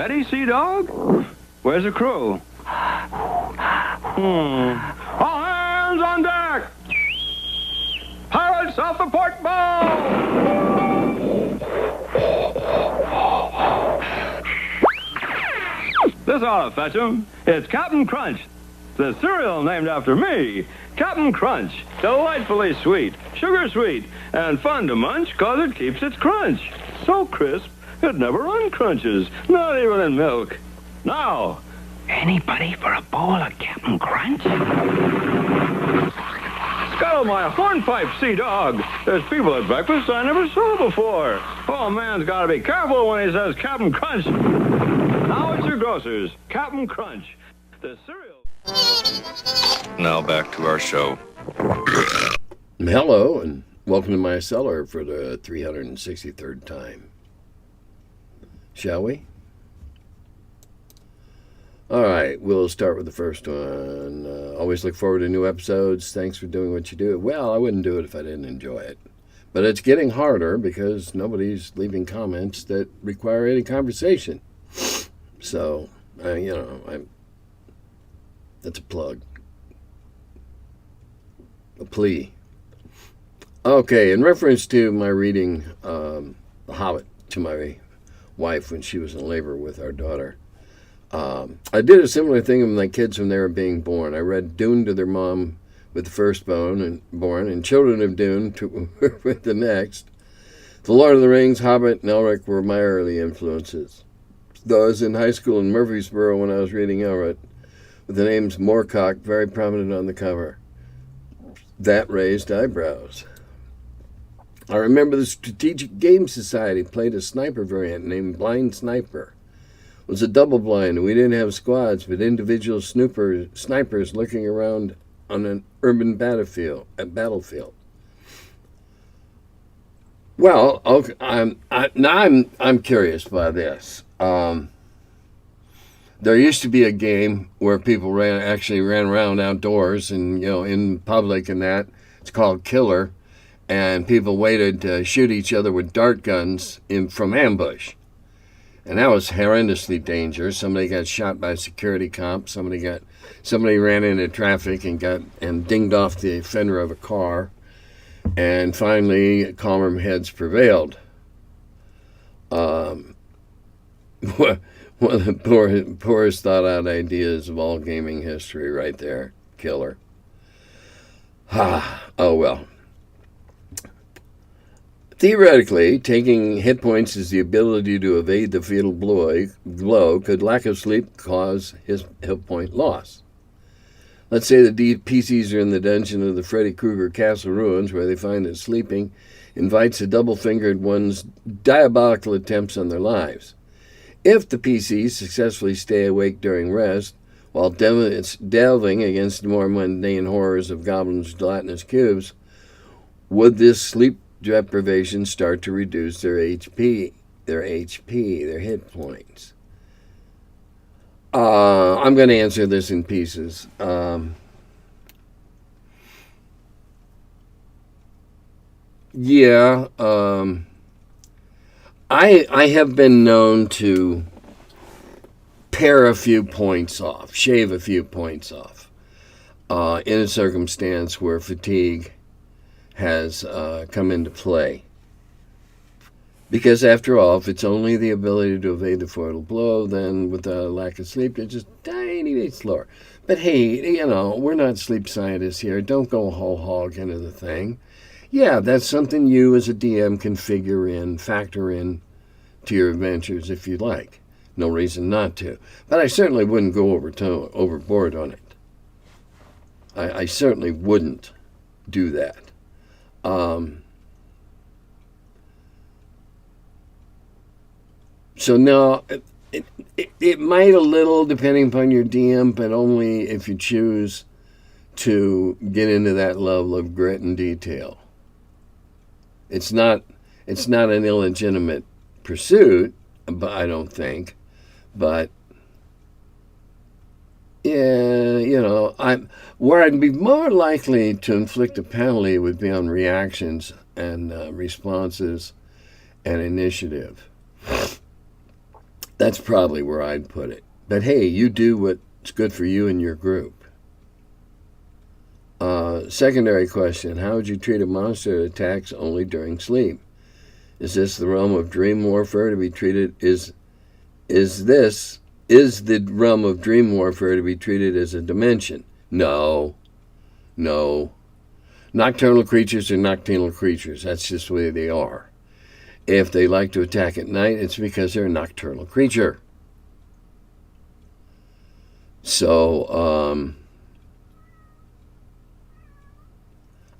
Ready, Sea Dog? Where's the crew? All hands on deck! Pirates off the port bow! This ought to fetch 'em. It's Captain Crunch, the cereal named after me. Captain Crunch, delightfully sweet, sugar sweet, and fun to munch 'cause it keeps its crunch. So crisp, it never uncrunches, not even in milk. Now, Anybody for a bowl of Captain Crunch? scuttle my hornpipe, Sea Dog. There's people at breakfast I never saw before. Oh, man's got to be careful when he says Captain Crunch. Now it's your grocer's, Captain Crunch, the cereal. Now back to our show. Hello, and welcome to my cellar for the 363rd time. Shall we? All right, we'll start with the first one. Always look forward to new episodes. Thanks for doing what you do. Well, I wouldn't do it if I didn't enjoy it. But it's getting harder because nobody's leaving comments that require any conversation. So, that's a plug. A plea. Okay, in reference to my reading The Hobbit to my wife when she was in labor with our daughter, I did a similar thing with my kids when they were being born. I read Dune to their mom with the firstborn and Children of Dune with the next. The Lord of the Rings, Hobbit, and Elric were my early influences. Though I was in high school in Murfreesboro when I was reading Elric, with the names Moorcock very prominent on the cover. That raised eyebrows. I remember the Strategic Game Society played a sniper variant named Blind Sniper. It was a double blind, and we didn't have squads, but individual snipers looking around on an urban battlefield. Well, okay, I'm curious by this. There used to be a game where people ran around outdoors and in public and that. It's called Killer, and people waited to shoot each other with dart guns from ambush. And that was horrendously dangerous. Somebody got shot by a security cop. Somebody ran into traffic and dinged off the fender of a car. And finally, calmer heads prevailed. One of the poorest thought out ideas of all gaming history right there. Killer. Oh well. Theoretically, taking hit points as the ability to evade the fatal blow could lack of sleep cause his hit point loss. Let's say the PCs are in the dungeon of the Freddy Krueger Castle Ruins, where they find that sleeping invites the double-fingered one's diabolical attempts on their lives. If the PCs successfully stay awake during rest, while delving against the more mundane horrors of goblins' gelatinous cubes, would this sleep deprivation start to reduce their HP, their hit points? I'm going to answer this in pieces. I have been known to shave a few points off, in a circumstance where fatigue has come into play. Because after all, if it's only the ability to evade the fatal blow, then with a lack of sleep, you're just tiny bit slower. But hey, we're not sleep scientists here. Don't go whole hog into the thing. Yeah, that's something you as a DM can factor in to your adventures if you like. No reason not to. But I certainly wouldn't go overboard on it. I certainly wouldn't do that. So now, it might a little, depending upon your DM, but only if you choose to get into that level of grit and detail. It's not an illegitimate pursuit, but I don't think. But yeah, where I'd be more likely to inflict a penalty would be on reactions and responses and initiative. That's probably where I'd put it. But hey, you do what's good for you and your group. Secondary question: how would you treat a monster that attacks only during sleep? Is this the realm of dream warfare to be treated? Is the realm of dream warfare to be treated as a dimension? No. Nocturnal creatures are nocturnal creatures. That's just the way they are. If they like to attack at night, it's because they're a nocturnal creature. So,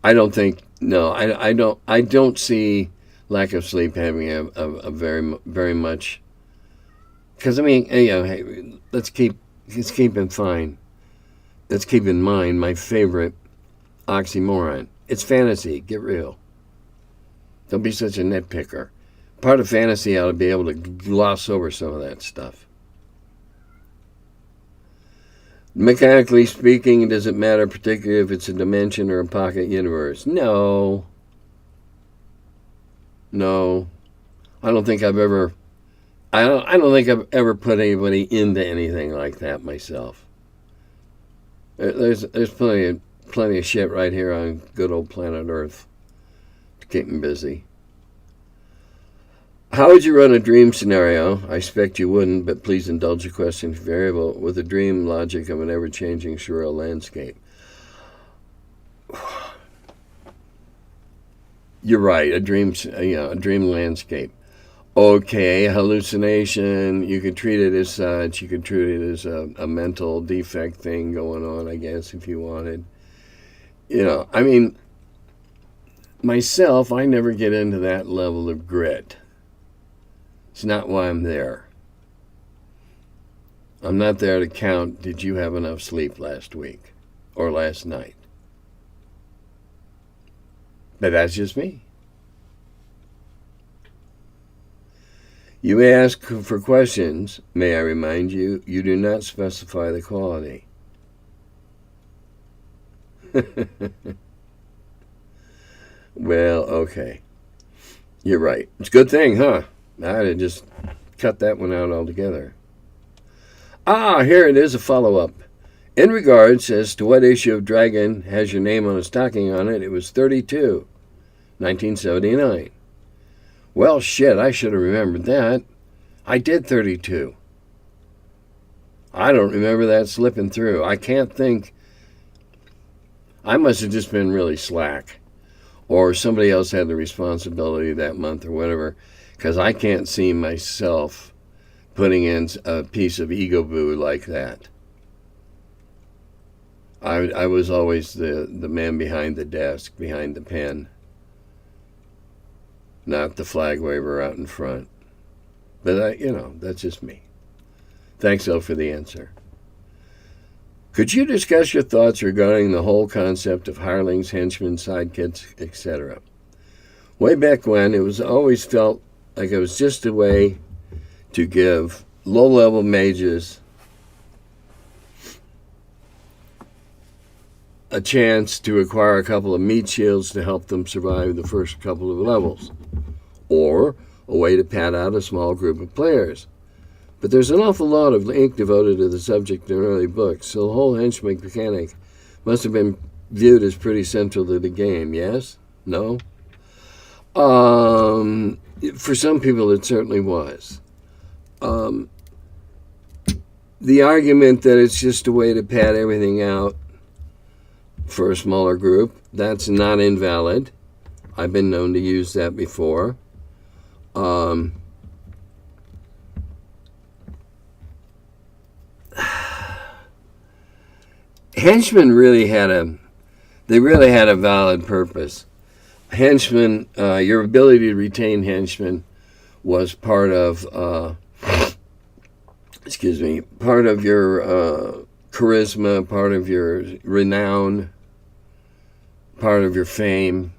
I don't think, no, I don't see lack of sleep having a very, very much, because I mean, hey, let's keep in mind my favorite oxymoron. It's fantasy. Get real. Don't be such a nitpicker. Part of fantasy ought to be able to gloss over some of that stuff. Mechanically speaking, does it matter particularly if it's a dimension or a pocket universe? No. I don't think I've ever put anybody into anything like that myself. There's plenty of shit right here on good old planet Earth to keep me busy. How would you run a dream scenario? I expect you wouldn't, but please indulge the question variable with the dream logic of an ever-changing surreal landscape. You're right, a dream landscape. Okay, hallucination, you could treat it as such. You could treat it as a mental defect thing going on, I guess, if you wanted. I mean, myself, I never get into that level of grit. It's not why I'm there. I'm not there to count, did you have enough sleep last week or last night? But that's just me. You may ask for questions. May I remind you, you do not specify the quality. Well, okay. You're right. It's a good thing, huh? I'd have just cut that one out altogether. Here it is, a follow-up. In regards as to what issue of Dragon has your name on a stocking on it, it was 32, 1979. Well, shit, I should have remembered that. I did 32. I don't remember that slipping through. I can't think. I must have just been really slack. Or somebody else had the responsibility that month or whatever, because I can't see myself putting in a piece of ego boo like that. I was always the man behind the desk, behind the pen, not the flag waver out in front. But, that's just me. Thanks, though, for the answer. Could you discuss your thoughts regarding the whole concept of hirelings, henchmen, sidekicks, etc.? Way back when, it was always felt like it was just a way to give low-level mages a chance to acquire a couple of meat shields to help them survive the first couple of levels, or a way to pad out a small group of players. But there's an awful lot of ink devoted to the subject in early books, so the whole henchman mechanic must have been viewed as pretty central to the game, yes? No? For some people, it certainly was. The argument that it's just a way to pad everything out for a smaller group, that's not invalid. I've been known to use that before. Henchmen really had a valid purpose. Henchmen, your ability to retain henchmen was part of part of your charisma, part of your renown, part of your fame.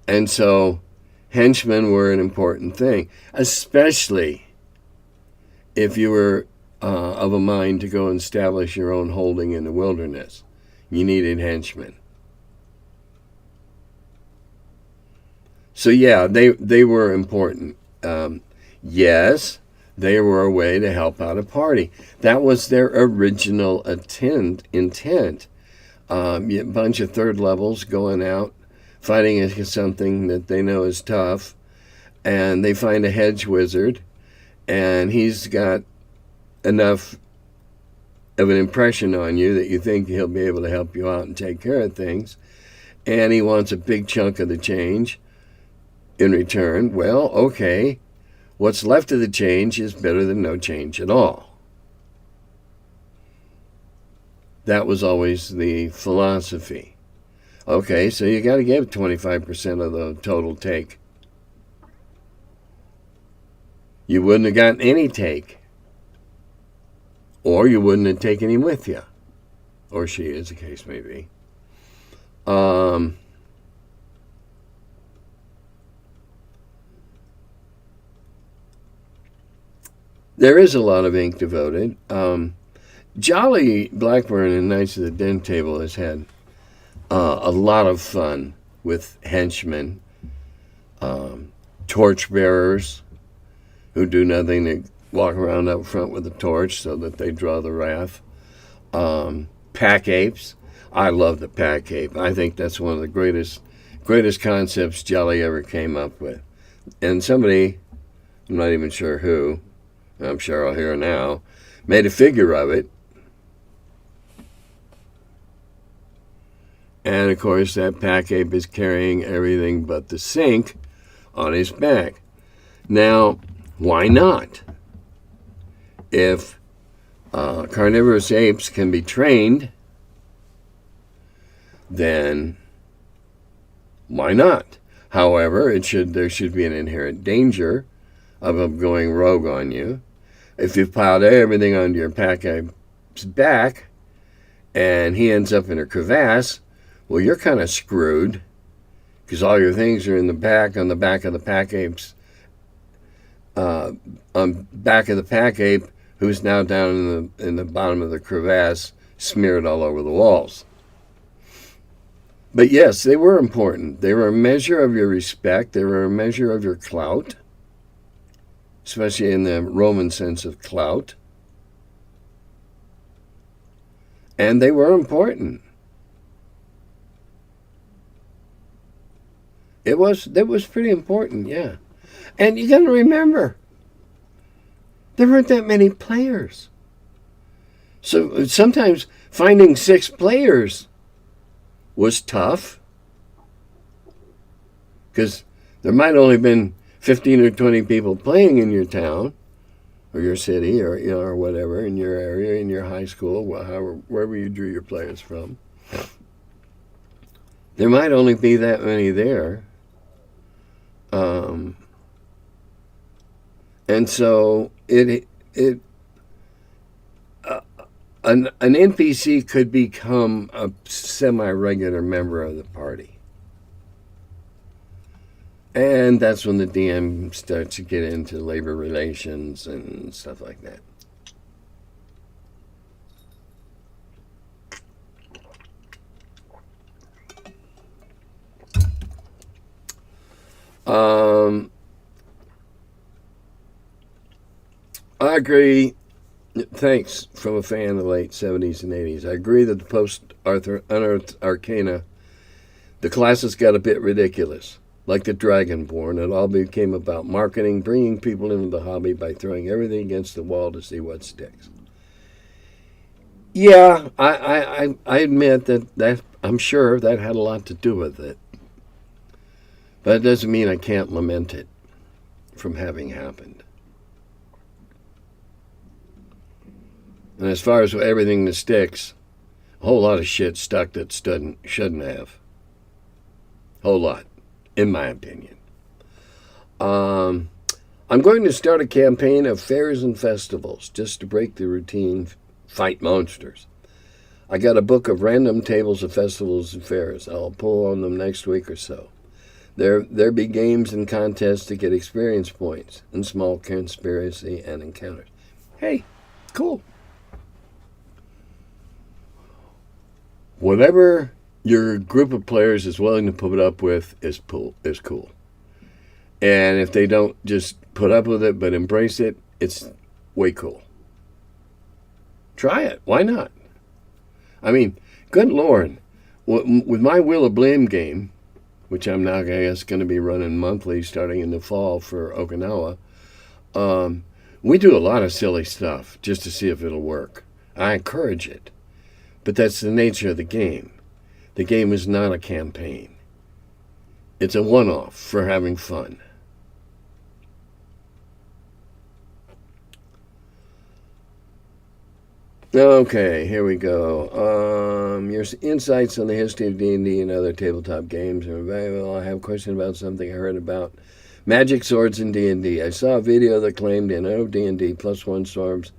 And so henchmen were an important thing, especially if you were of a mind to go and establish your own holding in the wilderness. You needed henchmen. So yeah, they were important. Yes, They were a way to help out a party. That was their original intent. A bunch of third levels going out, fighting against something that they know is tough, and they find a hedge wizard, and he's got enough of an impression on you that you think he'll be able to help you out and take care of things, and he wants a big chunk of the change in return. Well, okay, what's left of the change is better than no change at all. That was always the philosophy. Okay, so you got to give 25% of the total take. You wouldn't have gotten any take. Or you wouldn't have taken him with you. Or she, as the case may be. There is a lot of ink devoted. Jolly Blackburn in Knights of the Den Table has had a lot of fun with henchmen, torch bearers who do nothing to walk around up front with a torch so that they draw the wrath. Pack apes. I love the pack ape. I think that's one of the greatest concepts Jolly ever came up with. And somebody, I'm not even sure who, I'm sure I'll hear now, made a figure of it. And of course, that pack ape is carrying everything but the sink on his back. Now, why not? If carnivorous apes can be trained, then why not? However, there should be an inherent danger of them going rogue on you. If you've piled everything onto your pack ape's back and he ends up in a crevasse, well, you're kind of screwed because all your things are in the back, on the back of the pack ape's, on back of the pack ape, who's now down in the bottom of the crevasse, smeared all over the walls. But yes, they were important. They were a measure of your respect. They were a measure of your clout, especially in the Roman sense of clout. And they were important. It was pretty important, yeah. And you got to remember, there weren't that many players. So sometimes finding 6 players was tough because there might only have been 15 or 20 people playing in your town or your city or or whatever, in your area, in your high school, wherever you drew your players from. There might only be that many there. And so an NPC could become a semi-regular member of the party. And that's when the DM starts to get into labor relations and stuff like that. I agree. Thanks, from a fan of the late 70s and 80s. I agree that the post-Unearthed Arcana, the classes got a bit ridiculous. Like the Dragonborn, it all became about marketing, bringing people into the hobby by throwing everything against the wall to see what sticks. Yeah, I admit that I'm sure that had a lot to do with it. But it doesn't mean I can't lament it from having happened. And as far as everything that sticks, a whole lot of shit stuck that shouldn't have. Whole lot, in my opinion. I'm going to start a campaign of fairs and festivals just to break the routine, fight monsters. I got a book of random tables of festivals and fairs. I'll pull on them next week or so. There be games and contests to get experience points and small conspiracy and encounters. Hey, cool. Whatever your group of players is willing to put up with is cool. And if they don't just put up with it but embrace it, it's way cool. Try it. Why not? I mean, good Lord. With my Wheel of Blame game, which I'm now, I guess, going to be running monthly starting in the fall for Okinawa, we do a lot of silly stuff just to see if it'll work. I encourage it. But that's the nature of the game. The game is not a campaign. It's a one-off for having fun. Okay, here we go. Your insights on the history of D&D and other tabletop games are valuable. I have a question about something I heard about magic swords in D&D. I saw a video that claimed in OD&D +1 swords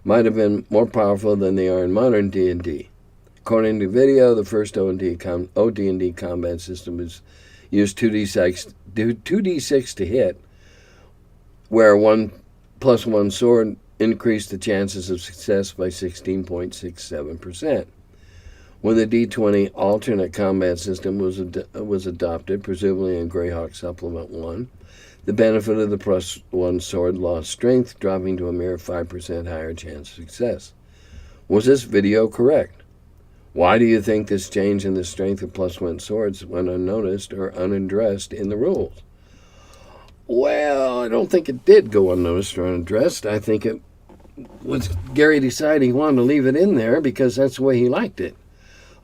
might have been more powerful than they are in modern D&D. According to the video, the first OD&D combat system was used 2d6 to hit, where 1+1 sword increased the chances of success by 16.67%. When the D20 alternate combat system was adopted, presumably in Greyhawk Supplement 1, the benefit of the +1 sword lost strength, dropping to a mere 5% higher chance of success. Was this video correct? Why do you think this change in the strength of +1 swords went unnoticed or unaddressed in the rules? Well, I don't think it did go unnoticed or unaddressed. I think it was Gary decided he wanted to leave it in there because that's the way he liked it.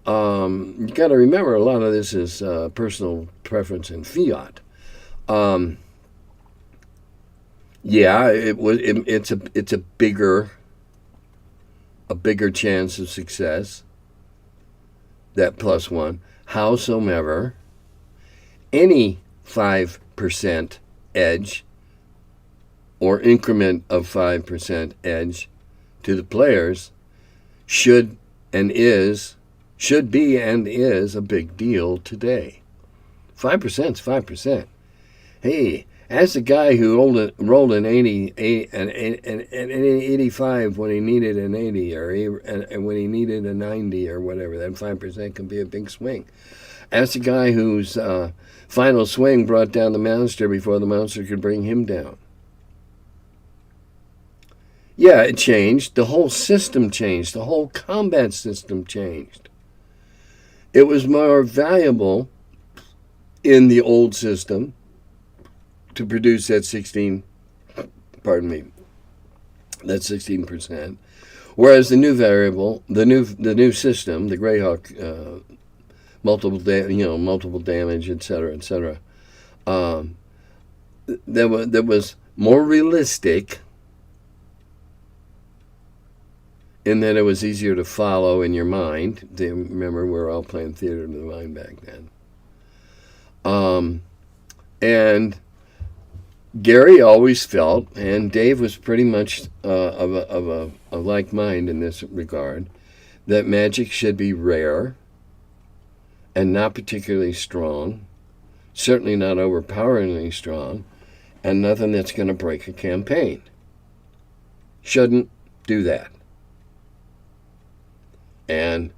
You got to remember, a lot of this is personal preference and fiat. Yeah, it's a bigger chance of success. That +1. Howsoever, any 5% edge or increment of 5% edge to the players should be and is a big deal today. 5% is 5%. Hey, as the guy who rolled an 85 when he needed an 80 and when he needed a 90 or whatever, that 5% can be a big swing. As the guy whose final swing brought down the monster before the monster could bring him down. Yeah, it changed. The whole system changed. The whole combat system changed. It was more valuable in the old system to produce that 16%, whereas the new variable, the new system, the Greyhawk, multiple damage, etc., that was more realistic in that it was easier to follow in your mind. Remember, we were all playing theater of the mind back then. And Gary always felt, and Dave was pretty much of a like mind in this regard, that magic should be rare and not particularly strong, certainly not overpoweringly strong, and nothing that's going to break a campaign. Shouldn't do that. And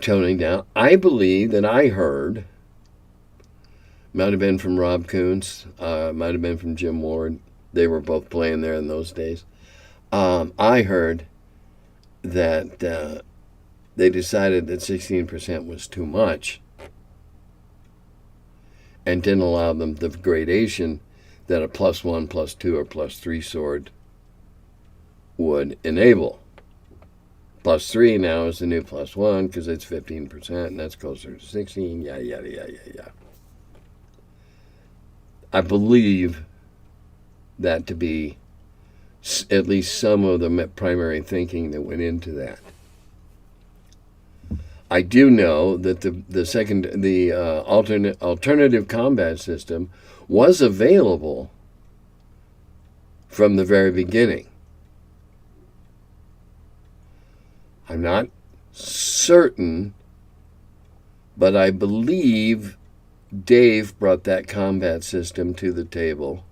toning down, I believe that I heard, might have been from Rob Kuntz, might have been from Jim Ward. They were both playing there in those days. I heard that they decided that 16% was too much and didn't allow them the gradation that a +1, +2, or +3 sword would enable. +3 now is the new +1 because it's 15%, and that's closer to 16, yada. I believe that to be at least some of the primary thinking that went into that. I do know that the alternative combat system was available from the very beginning. I'm not certain, but I believe Dave brought that combat system to the table,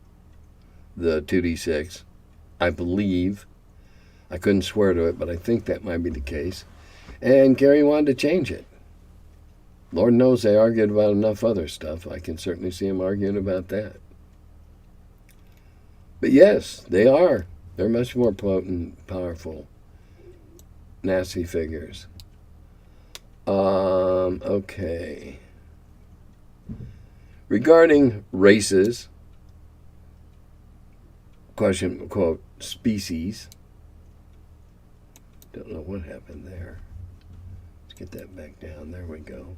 the 2d6. I believe. I couldn't swear to it, but I think that might be the case. And Gary wanted to change it. Lord knows they argued about enough other stuff. I can certainly see him arguing about that. But yes, they are They're much more potent, powerful, nasty figures. Okay. Regarding races, question, quote, species. Don't know what happened there. Let's get that back down. There we go.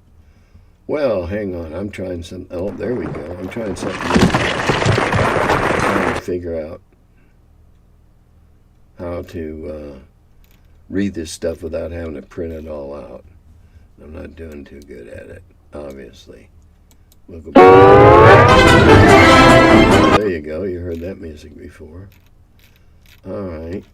Well, hang on. I'm trying some. Oh, there we go. I'm trying something new. I'm trying to figure out how to read this stuff without having to print it all out. I'm not doing too good at it, obviously. We'll go back. There you go. You heard that music before. All right.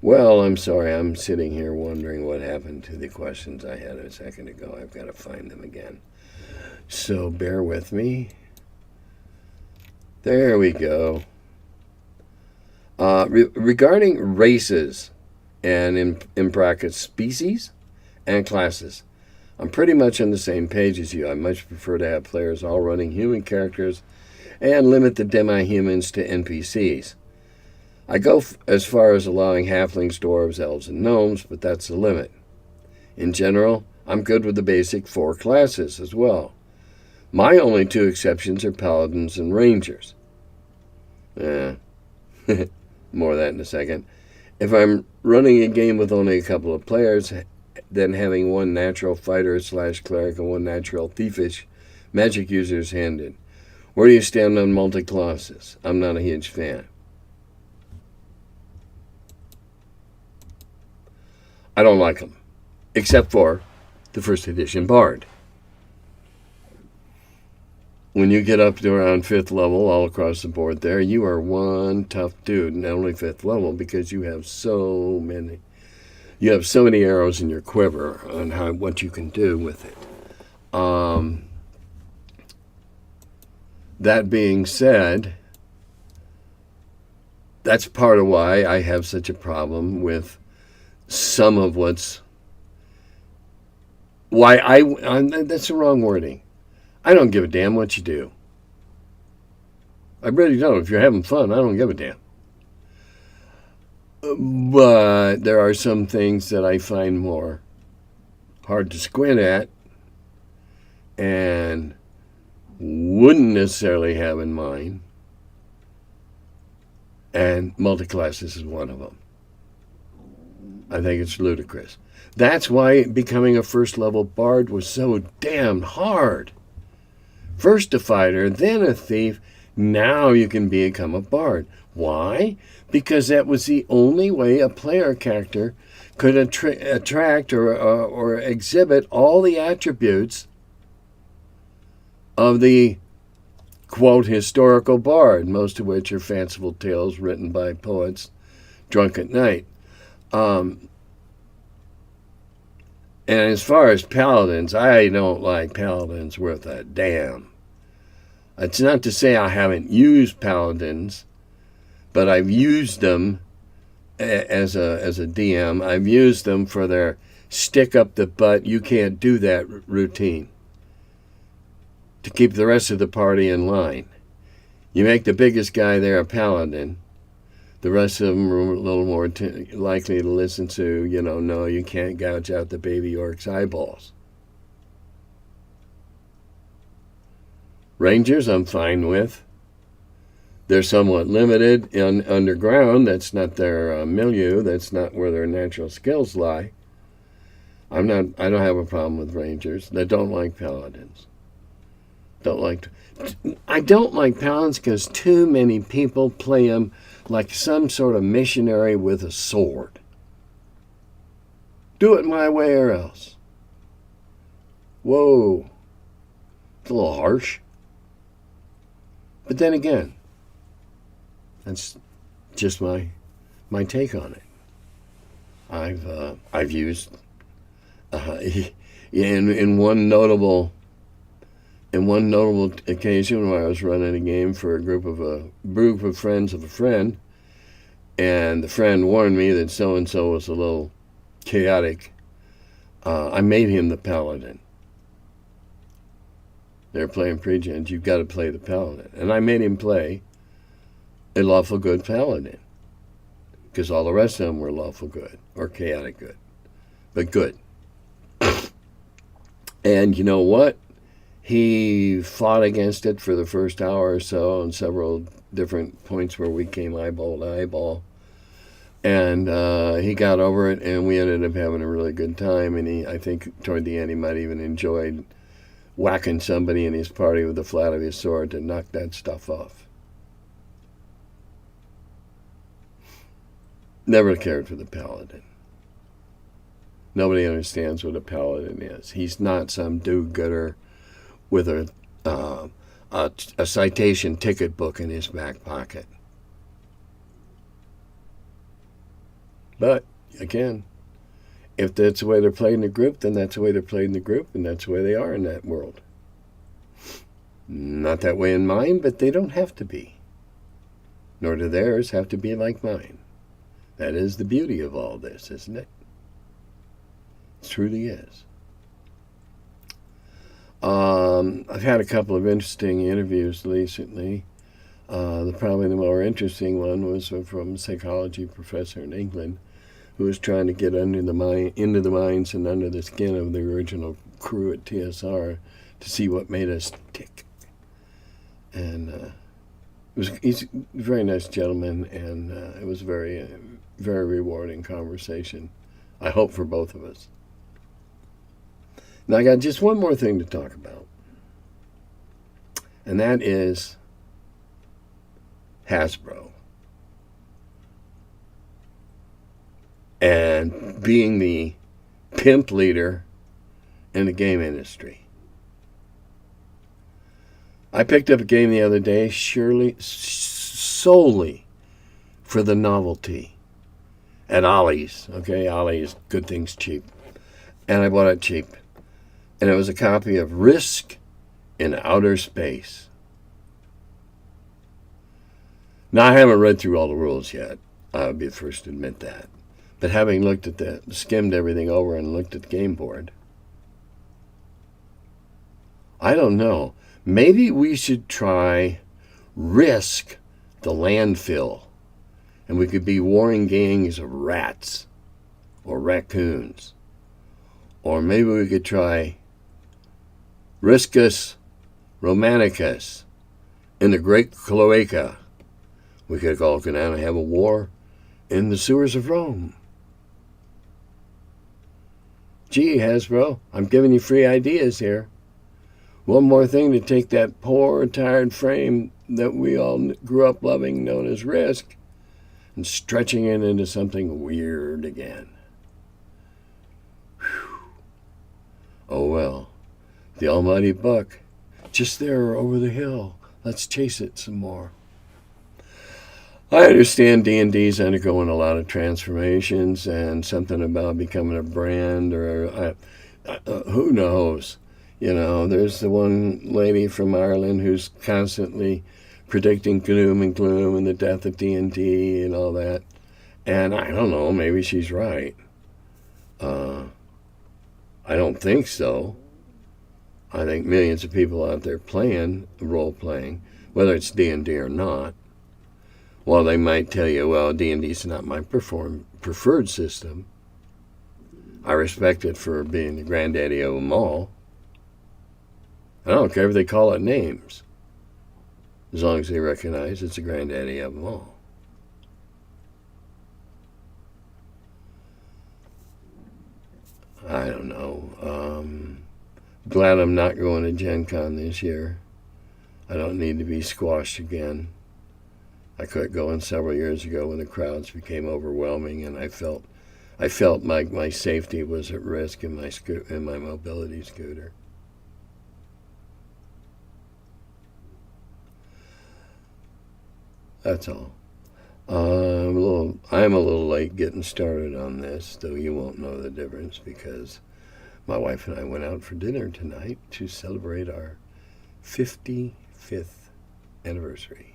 Well, I'm sorry. I'm sitting here wondering what happened to the questions I had a second ago. I've got to find them again. So bear with me. There we go. Regarding races and in brackets species and classes, I'm pretty much on the same page as you. I much prefer to have players all running human characters and limit the demi-humans to NPCs. I go as far as allowing halflings, dwarves, elves, and gnomes, but that's the limit. In general, I'm good with the basic 4 classes as well. My only 2 exceptions are paladins and rangers. More of that in a second. If I'm running a game with only a couple of players, then having 1 natural fighter / cleric and 1 natural thiefish magic user is handed. Where do you stand on multi-classes? I'm not a huge fan. I don't like them, except for the first edition Bard. When you get up to around 5th level, all across the board there, you are one tough dude, and only 5th level, because you have so many arrows in your quiver on what you can do with it. That being said, that's part of why I have such a problem with some of that's the wrong wording. I don't give a damn what you do. I really don't. If you're having fun, I don't give a damn. But there are some things that I find more hard to squint at and wouldn't necessarily have in mind. And multiclasses is one of them. I think it's ludicrous. That's why becoming a first level bard was so damn hard. First a fighter, then a thief. Now you can become a bard. Why? Because that was the only way a player character could attract or exhibit all the attributes of the, quote, historical bard, most of which are fanciful tales written by poets drunk at night. And as far as paladins, I don't like paladins worth a damn. It's not to say I haven't used paladins, but I've used them as a DM. I've used them for their stick up the butt, you can't do that routine to keep the rest of the party in line. You make the biggest guy there a paladin. The rest of them are a little more likely to listen to, no, you can't gouge out the baby orc's eyeballs. Rangers, I'm fine with. They're somewhat limited underground. That's not their milieu. That's not where their natural skills lie. I don't have a problem with rangers. They don't like paladins. I don't like paladins because too many people play them like some sort of missionary with a sword. Do it my way or else. Whoa. It's a little harsh. But then again, that's just my take on it. I've used in one notable occasion where I was running a game for a group of friends of a friend, and the friend warned me that so and so was a little chaotic. I made him the paladin. They're playing pre-gens. You've got to play the paladin. And I made him play a lawful good paladin. Because all the rest of them were lawful good. Or chaotic good. But good. And you know what? He fought against it for the first hour or so on several different points where we came eyeball to eyeball. And he got over it, and we ended up having a really good time. And I think toward the end he might even enjoyed whacking somebody in his party with the flat of his sword to knock that stuff off. Never cared for the paladin. Nobody understands what a paladin is. He's not some do-gooder with a citation ticket book in his back pocket. But, again, if that's the way they're played in the group, then that's the way they're played in the group, and that's the way they are in that world. Not that way in mine, but they don't have to be. Nor do theirs have to be like mine. That is the beauty of all this, isn't it? It truly is. I've had a couple of interesting interviews recently. Probably the more interesting one was from a psychology professor in England who was trying to get into the minds and under the skin of the original crew at TSR to see what made us tick. And he's a very nice gentleman, and it was a very, very rewarding conversation, I hope, for both of us. Now, I got just one more thing to talk about, and that is Hasbro. And being the pimp leader in the game industry. I picked up a game the other day, solely for the novelty at Ollie's. Okay, Ollie's, good things cheap. And I bought it cheap. And it was a copy of Risk in Outer Space. Now, I haven't read through all the rules yet. I'll be the first to admit that. But having looked at skimmed everything over and looked at the game board, I don't know. Maybe we should try Risk the Landfill. And we could be warring gangs of rats or raccoons. Or maybe we could try Riscus Romanicus in the Great Cloaca. We could all go down and have a war in the sewers of Rome. Gee, Hasbro, I'm giving you free ideas here. One more thing to take that poor, tired frame that we all grew up loving, known as Risk, and stretching it into something weird again. Whew. Oh well, the almighty buck, just there over the hill. Let's chase it some more. I understand D&D's undergoing a lot of transformations and something about becoming a brand or who knows. You know, there's the one lady from Ireland who's constantly predicting doom and gloom and the death of D&D and all that. And I don't know, maybe she's right. I don't think so. I think millions of people out there playing, role-playing, whether it's D&D or not. While they might tell you, well, D&D's not my preferred system, I respect it for being the granddaddy of them all. I don't care if they call it names, as long as they recognize it's the granddaddy of them all. I don't know. Glad I'm not going to Gen Con this year. I don't need to be squashed again. I quit going several years ago when the crowds became overwhelming, and I felt like my safety was at risk in my mobility scooter. That's all. I'm a little late getting started on this, though you won't know the difference because my wife and I went out for dinner tonight to celebrate our 55th anniversary.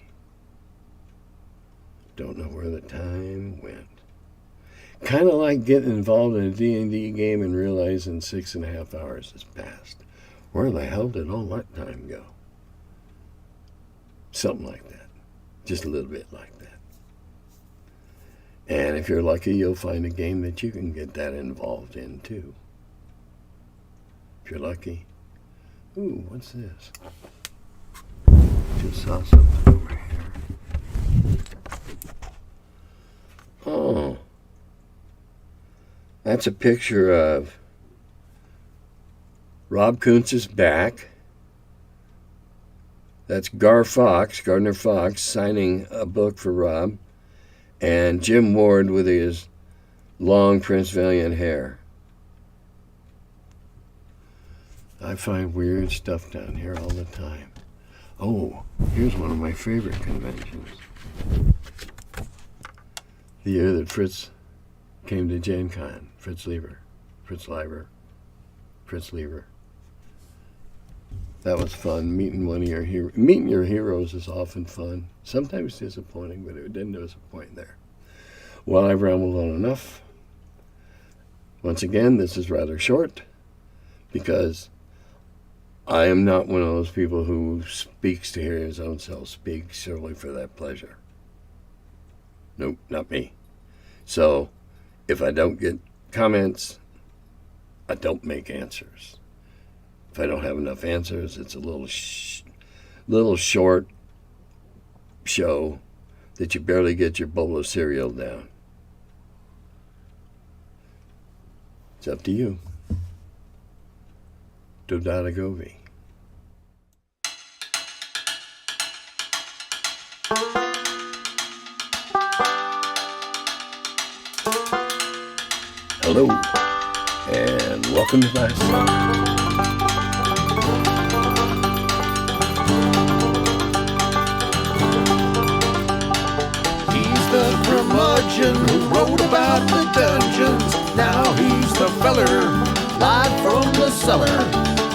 Don't know where the time went. Kind of like getting involved in a D&D game and realizing 6.5 hours has passed. Where the hell did all that time go? Something like that. Just a little bit like that. And if you're lucky, you'll find a game that you can get that involved in too. If you're lucky. Ooh, what's this? Just saw something over here. Oh. That's a picture of Rob Kuntz's back. That's Gardner Fox, signing a book for Rob. And Jim Ward with his long Prince Valiant hair. I find weird stuff down here all the time. Oh, here's one of my favorite conventions. The year that Fritz came to Gen Con. Fritz Lieber. That was fun. Meeting your heroes is often fun. Sometimes disappointing, but it didn't disappoint there. Well, I've rambled on enough. Once again, this is rather short because I am not one of those people who speaks to hear his own self speak solely for that pleasure. Nope, not me. So, if I don't get comments, I don't make answers. If I don't have enough answers, it's a little short show that you barely get your bowl of cereal down. It's up to you. Dodadagovi. Hello, and welcome to my cellar. The Curmudgeon who wrote about the dungeons. Now he's the feller, live from the cellar.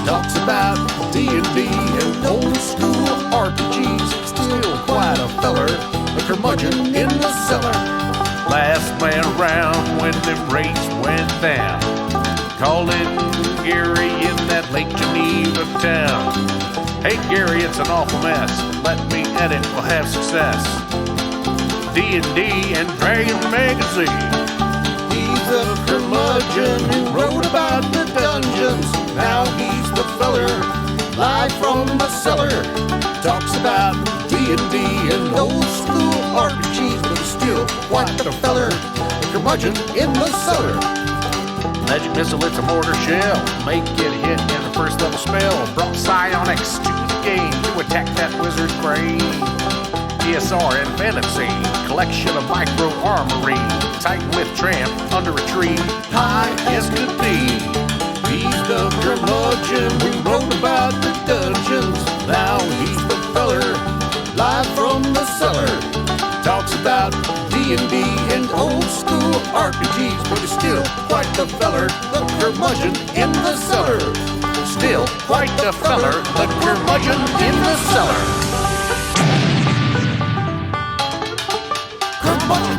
Talks about D&D and old school RPGs. Still quite a feller, the Curmudgeon in the cellar. Last man around when them rates went down. Calling Gary in that Lake Geneva town. Hey Gary, it's an awful mess. Let me edit, we'll have success. D&D and Dragon Magazine. He's the Curmudgeon who wrote about the dungeons. Now he's the feller, live from the cellar. Talks about D&D and old school RPGs, but he's still quite the feller, the Curmudgeon in the cellar. Magic missile, it's a mortar shell. Make it hit in the first level spell. Brought psionics to the game to attack that wizard's brain. DSR and fantasy, collection of micro armory, Titan with tramp under a tree, high as could be. He's the Curmudgeon who wrote about the dungeons. Now he's the feller, live from the cellar. Talks about D&D and old school RPGs, but he's still quite the feller, the Curmudgeon in the cellar. Still quite the feller, the Curmudgeon in the cellar. Curmudgeon.